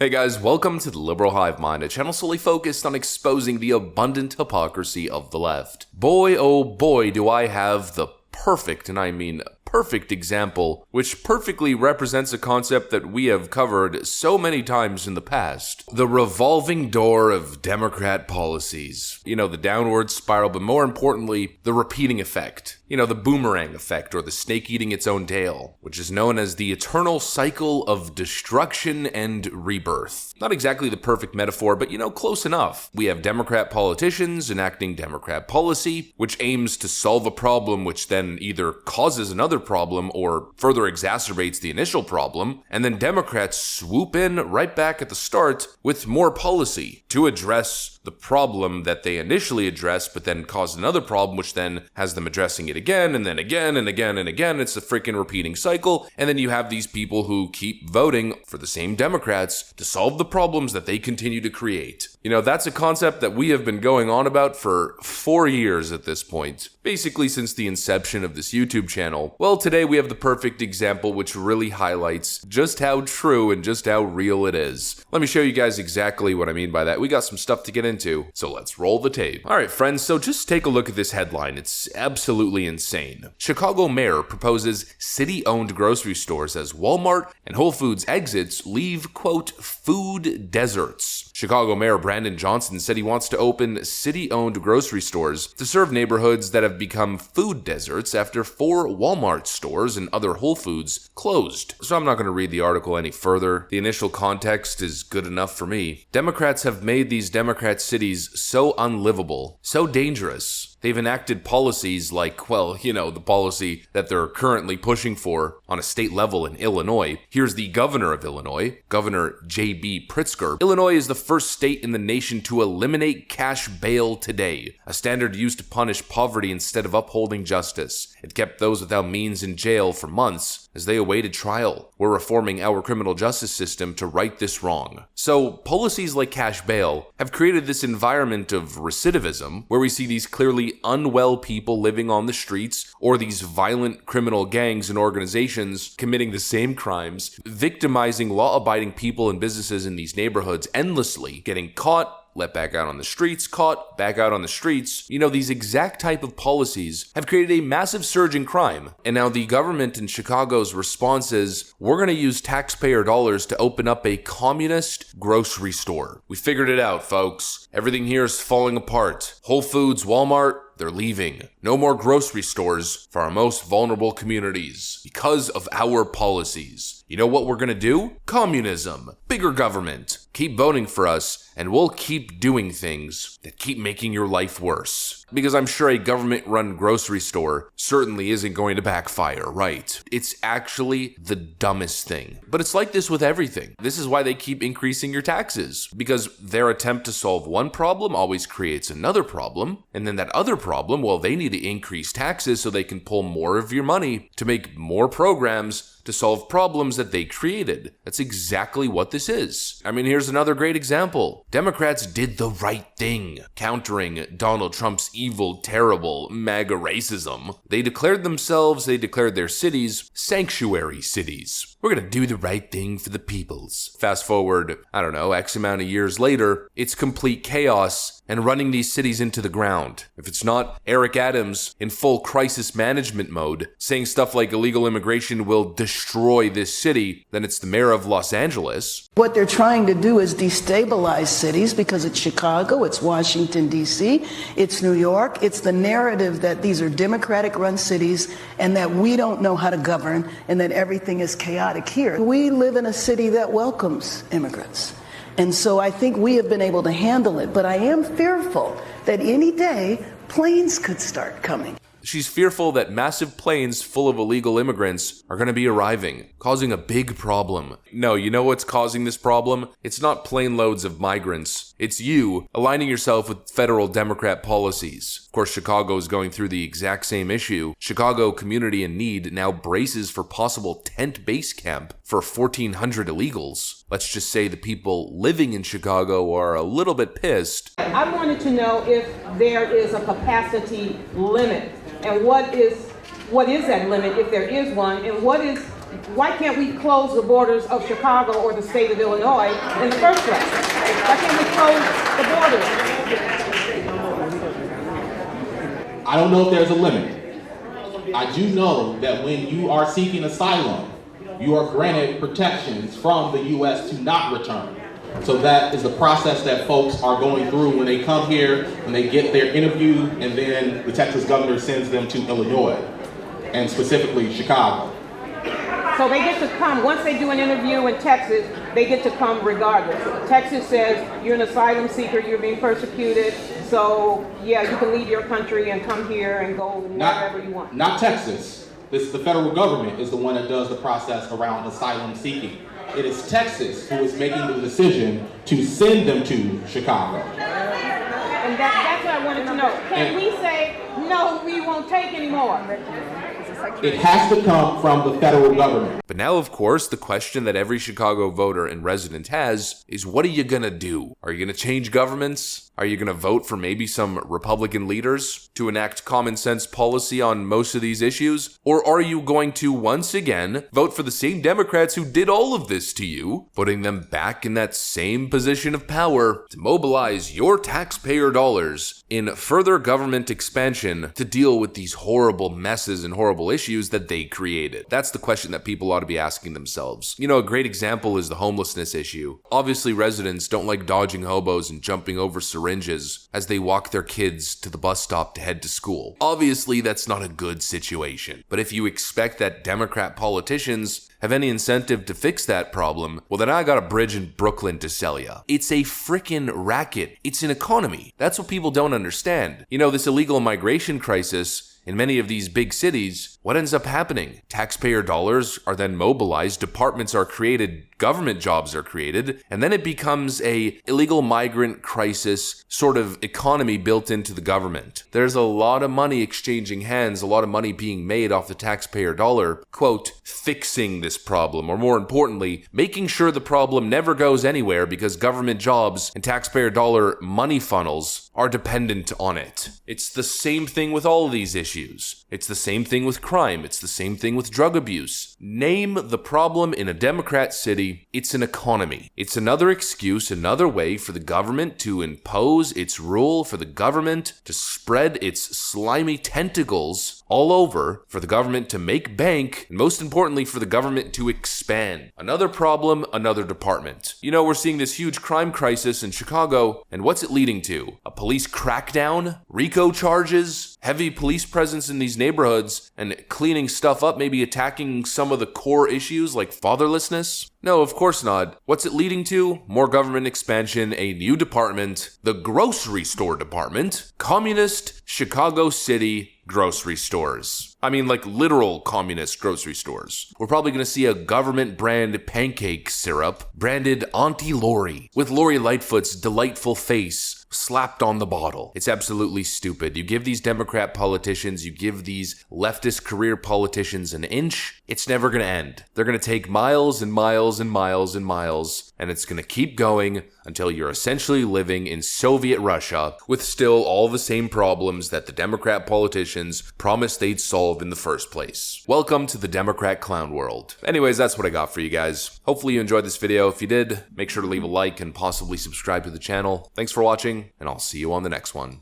Hey guys, welcome to the Liberal Hive Mind, a channel solely focused on exposing the abundant hypocrisy of the left. Boy, oh boy, do I have the perfect, and I mean perfect example, which perfectly represents a concept that we have covered so many times in the past. The revolving door of Democrat policies. You know, the downward spiral, but more importantly, the repeating effect. You know, the boomerang effect, or the snake eating its own tail, which is known as the eternal cycle of destruction and rebirth. Not exactly the perfect metaphor, but you know, close enough. We have Democrat politicians enacting Democrat policy, which aims to solve a problem which then either causes another problem or further exacerbates the initial problem, and then Democrats swoop in right back at the start with more policy to address the problem that they initially addressed, but then caused another problem, which then has them addressing it again, and then again, and again, and again. It's a freaking repeating cycle, and then you have these people who keep voting for the same Democrats to solve the problems that they continue to create. You know, that's a concept that we have been going on about for 4 years at this point, basically since the inception of this YouTube channel. Well, today we have the perfect example which really highlights just how true and just how real it is. Let me show you guys exactly what I mean by that. We got some stuff to get into, so let's roll the tape. Alright friends, so just take a look at this headline. It's absolutely insane. Chicago mayor proposes city-owned grocery stores as Walmart and Whole Foods exits leave, quote, food deserts. Chicago Mayor Brandon Johnson said he wants to open city-owned grocery stores to serve neighborhoods that have become food deserts after 4 Walmart stores and other Whole Foods closed. So I'm not going to read the article any further. The initial context is good enough for me. Democrats have made these Democrat cities so unlivable, so dangerous. They've enacted policies like, well, you know, the policy that they're currently pushing for on a state level in Illinois. Here's the governor of Illinois, Governor J.B. Pritzker. Illinois is the first state in the nation to eliminate cash bail today, a standard used to punish poverty instead of upholding justice. It kept those without means in jail for months as they awaited trial. We're reforming our criminal justice system to right this wrong. So, policies like cash bail have created this environment of recidivism where we see these clearly unwell people living on the streets, or these violent criminal gangs and organizations committing the same crimes, victimizing law-abiding people and businesses in these neighborhoods endlessly, getting caught, let back out on the streets, caught, back out on the streets. You know, these exact type of policies have created a massive surge in crime. And now the government in Chicago's response is, we're going to use taxpayer dollars to open up a communist grocery store. We figured it out, folks. Everything here is falling apart. Whole Foods, Walmart, they're leaving. No more grocery stores for our most vulnerable communities because of our policies. You know what we're gonna do? Communism. Bigger government. Keep voting for us, and we'll keep doing things that keep making your life worse. Because I'm sure a government-run grocery store certainly isn't going to backfire, right? It's actually the dumbest thing. But it's like this with everything. This is why they keep increasing your taxes. Because their attempt to solve one problem always creates another problem, and then that other problem, well, they need to increase taxes so they can pull more of your money to make more programs to solve problems that they created. That's exactly what this is. I mean, here's another great example. Democrats did the right thing, countering Donald Trump's evil, terrible MAGA racism. They declared their cities sanctuary cities. We're gonna do the right thing for the peoples. Fast forward, I don't know, X amount of years later, it's complete chaos and running these cities into the ground. If it's not Eric Adams in full crisis management mode, saying stuff like illegal immigration will destroy this city, then it's the mayor of Los Angeles. What they're trying to do is destabilize cities because it's Chicago, it's Washington, D.C., it's New York. It's the narrative that these are Democratic-run cities and that we don't know how to govern and that everything is chaotic here. We live in a city that welcomes immigrants. And so I think we have been able to handle it, but I am fearful that any day planes could start coming. She's fearful that massive planes full of illegal immigrants are going to be arriving, causing a big problem. No, you know what's causing this problem? It's not plane loads of migrants. It's you aligning yourself with federal Democrat policies. Of course, Chicago is going through the exact same issue. Chicago Community in Need now braces for possible tent base camp for 1,400 illegals. Let's just say the people living in Chicago are a little bit pissed. I wanted to know if there is a capacity limit. And what is that limit, if there is one, and what is why can't we close the borders of Chicago or the state of Illinois in the first place? Why can't we close the borders? I don't know if there's a limit. I do know that when you are seeking asylum, you are granted protections from the U.S. to not return. So that is the process that folks are going through when they come here, when they get their interview, and then the Texas governor sends them to Illinois, and specifically Chicago. So they get to come, once they do an interview in Texas, they get to come regardless. Texas says, you're an asylum seeker, you're being persecuted, so yeah, you can leave your country and come here and go wherever you want. Not Texas. The federal government is the one that does the process around asylum seeking. It is Texas who is making the decision to send them to Chicago. And that's what I wanted to know. Can we say, no, we won't take anymore? It has to come from the federal government. But now, of course, the question that every Chicago voter and resident has is, what are you gonna do? Are you gonna change governments? Are you gonna vote for maybe some Republican leaders to enact common sense policy on most of these issues? Or are you going to once again vote for the same Democrats who did all of this to you, putting them back in that same position of power to mobilize your taxpayer dollars in further government expansion to deal with these horrible messes and horrible issues that they created? That's the question that people ought to be asking themselves. You know, a great example is the homelessness issue. Obviously, residents don't like dodging hobos and jumping over syringes as they walk their kids to the bus stop to head to school. Obviously, that's not a good situation. But if you expect that Democrat politicians have any incentive to fix that problem, well, then I got a bridge in Brooklyn to sell ya. It's a frickin' racket. It's an economy. That's what people don't understand. You know, this illegal migration crisis in many of these big cities, what ends up happening? Taxpayer dollars are then mobilized, departments are created, government jobs are created, and then it becomes a illegal migrant crisis sort of economy built into the government. There's a lot of money exchanging hands, a lot of money being made off the taxpayer dollar, quote, fixing this problem, or more importantly, making sure the problem never goes anywhere because government jobs and taxpayer dollar money funnels are dependent on it. It's the same thing with all of these issues. It's the same thing with crime. It's the same thing with drug abuse. Name the problem in a Democrat city, it's an economy. It's another excuse, another way for the government to impose its rule, for the government to spread its slimy tentacles all over, for the government to make bank, and most importantly, for the government to expand. Another problem, another department. You know, we're seeing this huge crime crisis in Chicago, and what's it leading to? A police crackdown? RICO charges? Heavy police presence in these neighborhoods, and cleaning stuff up, maybe attacking some of the core issues like fatherlessness? No, of course not. What's it leading to? More government expansion, a new department, the grocery store department, communist Chicago City grocery stores. I mean, like literal communist grocery stores. We're probably going to see a government brand pancake syrup branded Auntie Lori with Lori Lightfoot's delightful face slapped on the bottle. It's absolutely stupid. You give these Democrat politicians, you give these leftist career politicians an inch, it's never going to end. They're going to take miles and miles and miles and miles, and it's going to keep going until you're essentially living in Soviet Russia with still all the same problems that the Democrat politicians promised they'd solve in the first place. Welcome to the Democrat clown world. Anyways, that's what I got for you guys. Hopefully you enjoyed this video. If you did, make sure to leave a like and possibly subscribe to the channel. Thanks for watching, and I'll see you on the next one.